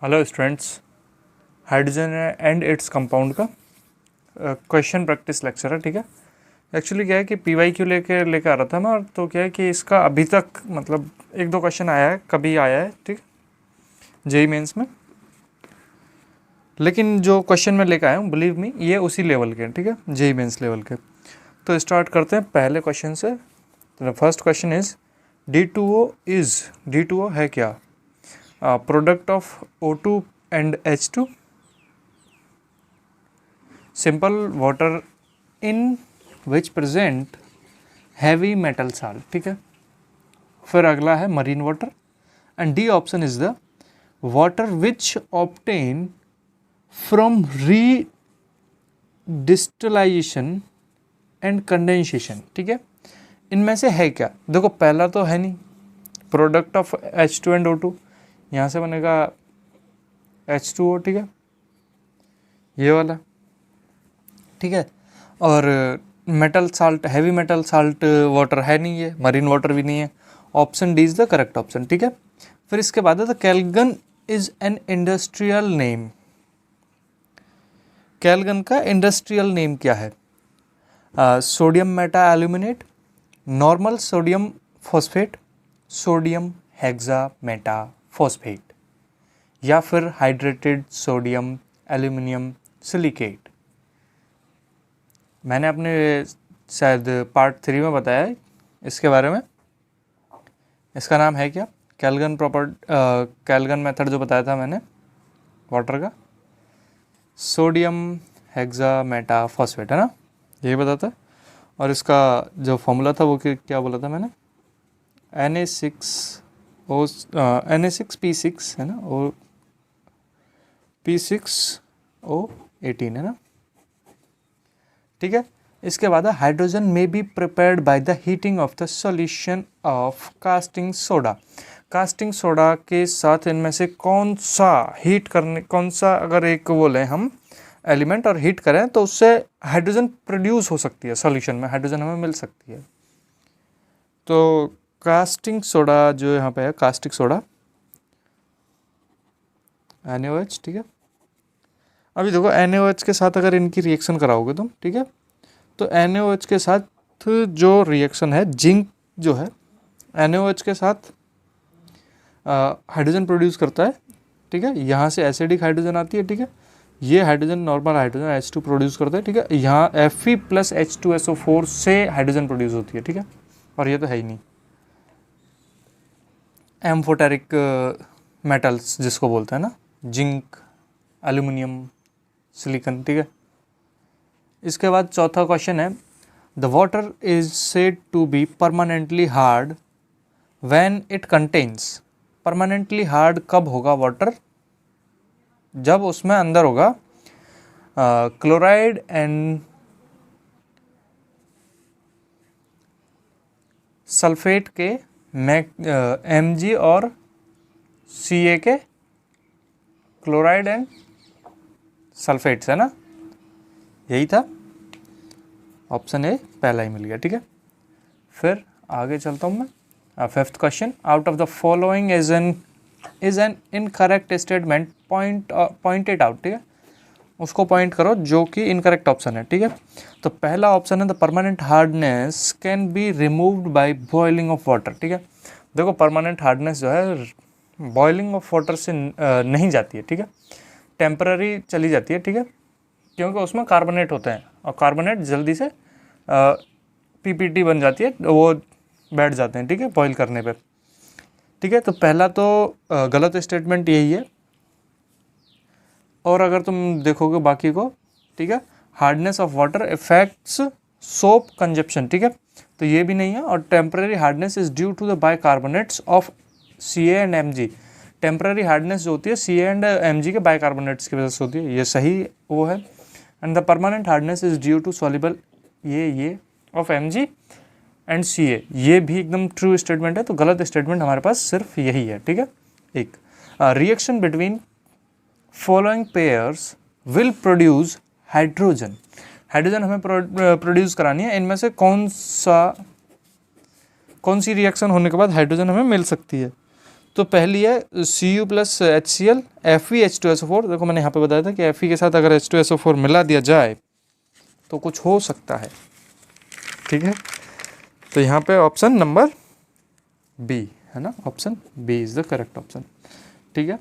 Hello students, hydrogen and its compound का question practice lecture है। ठीक है, एक्चुअली क्या है कि PYQ लेके आ रहा था मैं, तो क्या है कि इसका अभी तक मतलब एक दो क्वेश्चन आया है, कभी आया है, ठीक, जेई मेंस में। लेकिन जो क्वेश्चन मैं लेकर आया हूँ, बिलीव मी, ये उसी लेवल के हैं, ठीक है, जेई मेंस लेवल के। तो स्टार्ट करते हैं पहले क्वेश्चन से। फर्स्ट क्वेश्चन इज D2O है क्या? Product of O2 and H2, simple water in which present heavy metal salt. ठीक है, फिर अगला है marine water, and D option is the water which obtain from री डिस्टिलाइजेशन एंड कंडेंसेशन। ठीक है, इनमें से है क्या? देखो, पहला तो है नहीं, product of H2 and O2, यहाँ से बनेगा H2O। ठीक है, ये वाला, ठीक है। और metal salt, heavy metal salt water है नहीं, ये मरीन वाटर भी नहीं है। Option D is the correct option. ठीक है, फिर इसके बाद है the कैलगन is an industrial name. कैलगन का इंडस्ट्रियल नेम क्या है? Sodium Meta aluminate, normal sodium phosphate, sodium hexa Meta phosphate, या फिर हाइड्रेटेड सोडियम एल्यूमिनियम सिलिकेट। मैंने अपने शायद पार्ट 3 में बताया है इसके बारे में। इसका नाम है क्या? कैलगन मेथड जो बताया था मैंने वाटर का, सोडियम हेक्सा मेटा फॉस्फेट, है ना, यही बताता है। और इसका जो फॉर्मूला था वो क्या बोला था मैंने? Na6P6 है ना, और P6O18 है ना। ठीक है, इसके बाद हाइड्रोजन में be prepared by the heating of the solution of casting soda. Casting soda के साथ इनमें से कौन सा अगर एक वो लें हम एलिमेंट और हीट करें तो उससे हाइड्रोजन प्रोड्यूस हो सकती है, सॉल्यूशन में हाइड्रोजन हमें मिल सकती है। तो कास्टिंग सोडा जो यहाँ पे है, कास्टिक सोडा NaOH। ठीक है, अभी देखो NaOH के साथ अगर इनकी रिएक्शन कराओगे तुम, ठीक है, तो NaOH के साथ जो रिएक्शन है, जिंक जो है NaOH के साथ हाइड्रोजन प्रोड्यूस करता है। ठीक है, यहाँ से एसिडिक हाइड्रोजन आती है। ठीक है, ये hydrogen normal hydrogen H2 produce करता है। ठीक है, यहाँ Fe+H2SO4 से हाइड्रोजन प्रोड्यूस होती है। ठीक है, और ये तो है ही नहीं, एम्फोटेरिक मेटल्स जिसको बोलते हैं ना, जिंक, एल्यूमिनियम, सिलिकॉन। ठीक है, इसके बाद चौथा क्वेश्चन है the water is said to be permanently hard when it contains. Permanently hard कब होगा वाटर? जब उसमें अंदर होगा क्लोराइड एंड सल्फेट के Mg और Ca के क्लोराइड एंड सल्फेट्स, है ना, यही था। ऑप्शन ए पहला ही मिल गया। ठीक है, फिर आगे चलता हूँ मैं। Fifth question, out of the following is an incorrect statement, point it out. ठीक है, उसको पॉइंट करो जो कि इनकरेक्ट ऑप्शन है। ठीक है, तो पहला ऑप्शन है the permanent hardness can be removed by boiling of water. ठीक है, देखो परमानेंट हार्डनेस जो है बॉइलिंग ऑफ वाटर से नहीं जाती है। ठीक है, टेम्पररी चली जाती है। ठीक है, क्योंकि उसमें कार्बोनेट होते हैं और कार्बोनेट जल्दी से PPT बन जाती है, वो बैठ जाते हैं। ठीक है, बॉईल करने पर। ठीक है, तो पहला तो गलत स्टेटमेंट यही है। और अगर तुम देखोगे बाकी को, ठीक है, hardness of water effects soap consumption. ठीक है, तो ये भी नहीं है। और temporary hardness is due to the bicarbonates of Ca and Mg। Temporary hardness जो होती है Ca एंड Mg के बाइकार्बोनेट्स की वजह से होती है, ये सही वो है। And the permanent hardness is due to soluble ये ऑफ Mg एंड Ca, ये भी एकदम ट्रू स्टेटमेंट है। तो गलत स्टेटमेंट हमारे पास सिर्फ यही है। ठीक है, एक reaction between following pairs will produce hydrogen. Hydrogen हमें प्रोड्यूस करानी है, इनमें से कौन सी रिएक्शन होने के बाद हाइड्रोजन हमें मिल सकती है? तो पहली है Cu प्लस HCl FeH2SO4। देखो मैंने यहाँ पे बताया था कि Fe के साथ अगर H2SO4 मिला दिया जाए तो कुछ हो सकता है, ठीक है। तो यहाँ पे ऑप्शन नंबर बी है ना, option B is the correct option, ठीक है।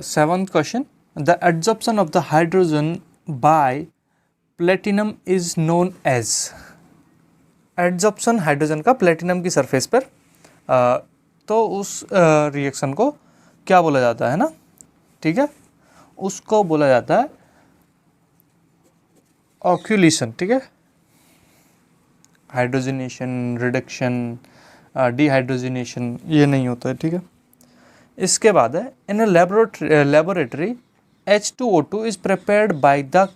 Seventh question, the adsorption of the hydrogen by platinum is known as. Adsorption hydrogen का प्लेटिनम की सरफेस पर, तो उस रिएक्शन को क्या बोला जाता है ना, ठीक है, उसको बोला जाता है ऑक्यूलेशन, ठीक है। हाइड्रोजनेशन, रिडक्शन, डिहाइड्रोजनेशन ये नहीं होता है, ठीक है। इसके बाद है in laboratory H2O2 is prepared by the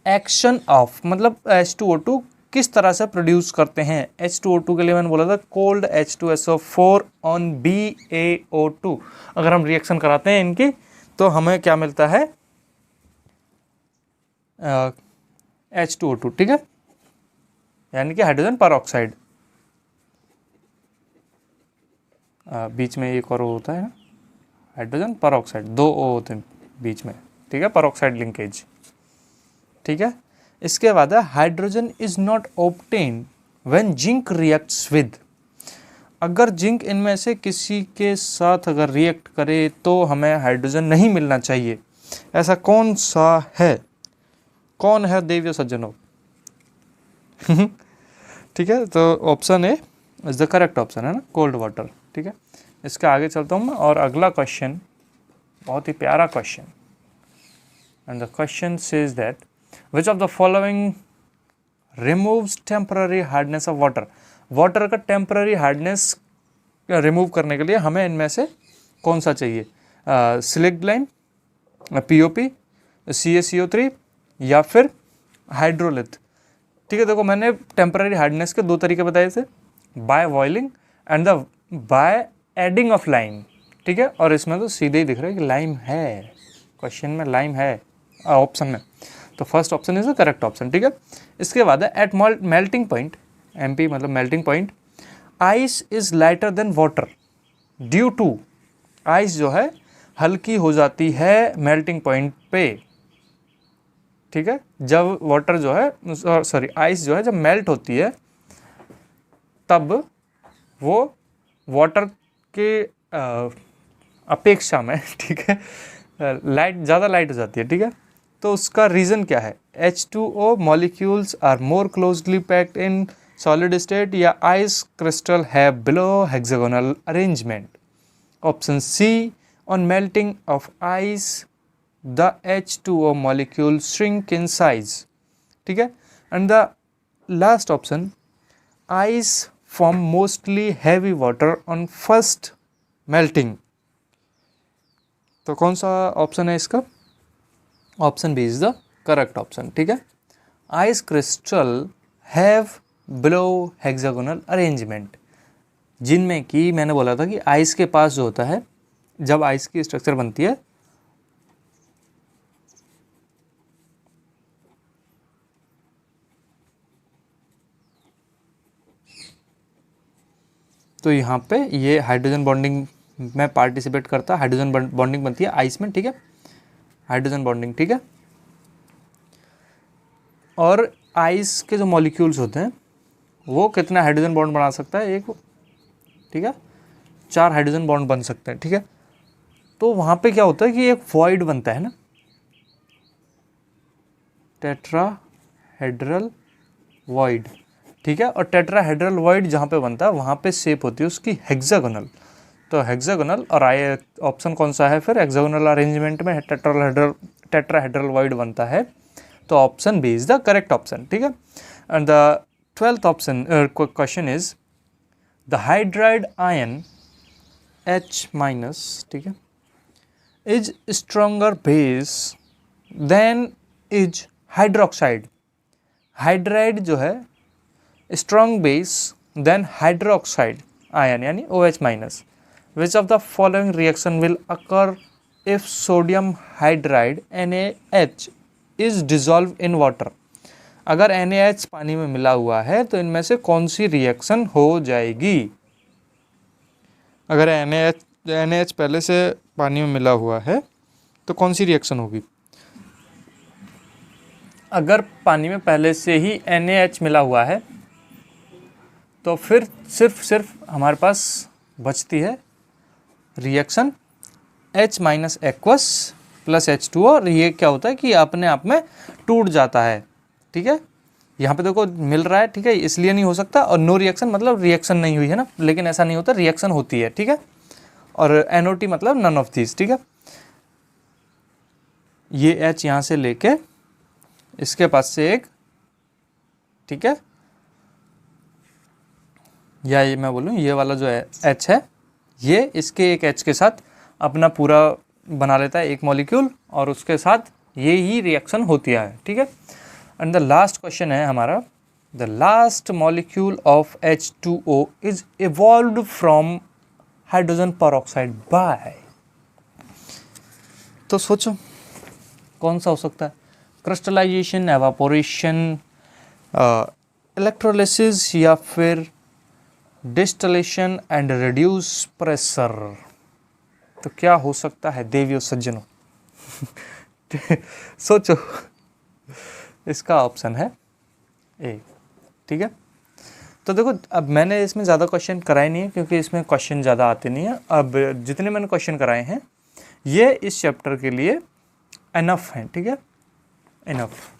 action of, मतलब H2O2 किस तरह से प्रोड्यूस करते हैं। H2O2 के लिए मैंने बोला था कोल्ड H2SO4 ऑन BaO2। अगर हम रिएक्शन कराते हैं इनकी तो हमें क्या मिलता है, H2O2, ठीक है, यानी कि हाइड्रोजन पर ऑक्साइड। बीच में एक और होता है हाइड्रोजन पर ऑक्साइड, 2 O होते हैं बीच में, ठीक है, पर ऑक्साइड लिंकेज, ठीक है। इसके बाद है hydrogen is not obtained when zinc reacts with. अगर जिंक इनमें से किसी के साथ अगर रिएक्ट करे तो हमें हाइड्रोजन नहीं मिलना चाहिए। ऐसा कौन सा है, कौन है देवियों सज्जनों? ठीक है, तो option A is the correct option है ना, कोल्ड वाटर, ठीक है। इसके आगे चलता हूँ मैं, और अगला क्वेश्चन बहुत ही प्यारा question, and the question says that which of the following removes temporary hardness of water. Water का टेम्पररी हार्डनेस रिमूव करने के लिए हमें इनमें से कौन सा चाहिए, सिलिक ग्लाइन, POP, CaCO3 या फिर हाइड्रोलिथ, ठीक है। देखो मैंने टेम्पररी हार्डनेस के 2 तरीके बताए थे, by boiling and the by adding of lime, ठीक है। और इसमें तो सीधे ही दिख रहा है कि लाइम है, क्वेश्चन में लाइम है ऑप्शन में, तो first option is the correct option, ठीक है। इसके बाद है एट मेल्टिंग पॉइंट, MP मतलब melting point, ice is lighter than water due to. Ice जो है हल्की हो जाती है मेल्टिंग पॉइंट पे, ठीक है। जब वाटर जो है, सॉरी आइस जो है जब मेल्ट होती है तब वो वाटर के अपेक्षा में, ठीक है, लाइट ज़्यादा लाइट हो जाती है, ठीक है। तो उसका रीज़न क्या है, H2O molecules are more closely packed in solid state, या आइस क्रिस्टल है below hexagonal arrangement. Option C, on melting of ice the H2O molecule shrink in size, ठीक है। and the last option, ice form mostly heavy water on first melting। तो कौन सा option है इसका, option B is the correct option, ठीक है। Ice crystal have below hexagonal arrangement, जिनमें कि मैंने बोला था कि आइस के पास जो होता है, जब आइस की स्ट्रक्चर बनती है तो यहाँ पे ये हाइड्रोजन बॉन्डिंग में पार्टिसिपेट करता है, हाइड्रोजन बॉन्डिंग बनती है आइस में, ठीक है, हाइड्रोजन बॉन्डिंग, ठीक है। और आइस के जो मॉलिक्यूल्स होते हैं वो कितना हाइड्रोजन बॉन्ड बना सकता है, एक, ठीक है, 4 हाइड्रोजन बॉन्ड बन सकते हैं, ठीक है। तो वहाँ पे क्या होता है कि एक वॉइड बनता है ना, टेट्राहेड्रल वॉइड, ठीक है। और टेट्राहेड्रल वॉइड जहाँ पे बनता है वहाँ पे शेप होती है उसकी हेक्सागोनल। तो हेक्सागोनल, और आई ऑप्शन कौन सा है फिर, हेक्सागोनल अरेंजमेंट में टेट्राहेड्रल वॉइड बनता है, तो option B is the correct option, ठीक है। And the 12th option question is the hydride ion H-, ठीक है, is stronger base than is hydroxide. Hydride जो है strong base than hydroxide ion यानी OH-। Which of the following reaction will occur if sodium hydride NaH is dissolve in water. अगर NaH पानी में मिला हुआ है तो इनमें से कौन सी रिएक्शन हो जाएगी। अगर NaH पहले से पानी में मिला हुआ है तो कौन सी रिएक्शन होगी? अगर पानी में पहले से ही NaH मिला हुआ है तो फिर सिर्फ हमारे पास बचती है reaction H minus aqueous plus H2O, और ये क्या होता है कि अपने आप में टूट जाता है। ठीक है, यहाँ पे देखो मिल रहा है, ठीक है, इसलिए नहीं हो सकता। और नो रिएक्शन मतलब रिएक्शन नहीं हुई है ना, लेकिन ऐसा नहीं होता, रिएक्शन होती है। ठीक है, और NOT मतलब नन ऑफ दीज। ठीक है, ये H यहाँ से लेके इसके पास से एक, ठीक है, या ये मैं बोलूँ ये वाला जो है H है, ये इसके एक H के साथ अपना पूरा बना लेता है एक मॉलिक्यूल, और उसके साथ ये ही रिएक्शन होती है। ठीक है, एंड द लास्ट क्वेश्चन है हमारा, the last molecule of H2O is evolved from hydrogen peroxide by. तो सोचो कौन सा हो सकता है? क्रिस्टलाइजेशन, एवापोरेशन, इलेक्ट्रोलिसिस, या फिर डिस्टिलेशन एंड रिड्यूस प्रेशर। तो क्या हो सकता है देवियों सज्जनों? सोचो, इसका ऑप्शन है ए। ठीक है, तो देखो अब मैंने इसमें ज़्यादा क्वेश्चन कराए नहीं है क्योंकि इसमें क्वेश्चन ज़्यादा आते नहीं है। अब जितने मैंने क्वेश्चन कराए हैं ये इस चैप्टर के लिए इनफ हैं। ठीक है, इनफ।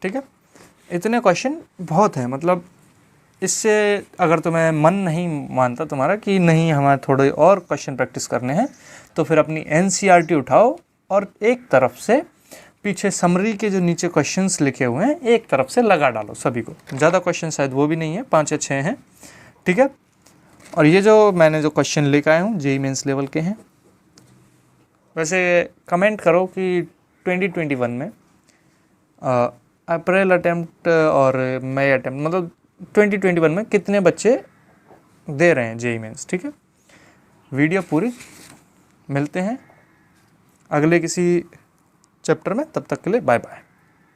ठीक है, इतने क्वेश्चन बहुत हैं। मतलब इससे अगर तुम्हें मन नहीं मानता तुम्हारा कि नहीं हमारे थोड़े और क्वेश्चन प्रैक्टिस करने हैं, तो फिर अपनी NCERT उठाओ और एक तरफ से पीछे समरी के जो नीचे क्वेश्चंस लिखे हुए हैं एक तरफ से लगा डालो सभी को। ज़्यादा क्वेश्चन शायद वो भी नहीं है, 5 या 6 हैं। ठीक है, और ये जो मैंने जो क्वेश्चन लेकर आया हूँ JEE मेंस लेवल के हैं। वैसे कमेंट करो कि 2021 में अप्रैल अटेम्प्ट और मई अटेम्प्ट, मतलब 2021 में कितने बच्चे दे रहे हैं JEE मेंस। ठीक है, वीडियो पूरी, मिलते हैं अगले किसी चैप्टर में, तब तक के लिए बाय बाय।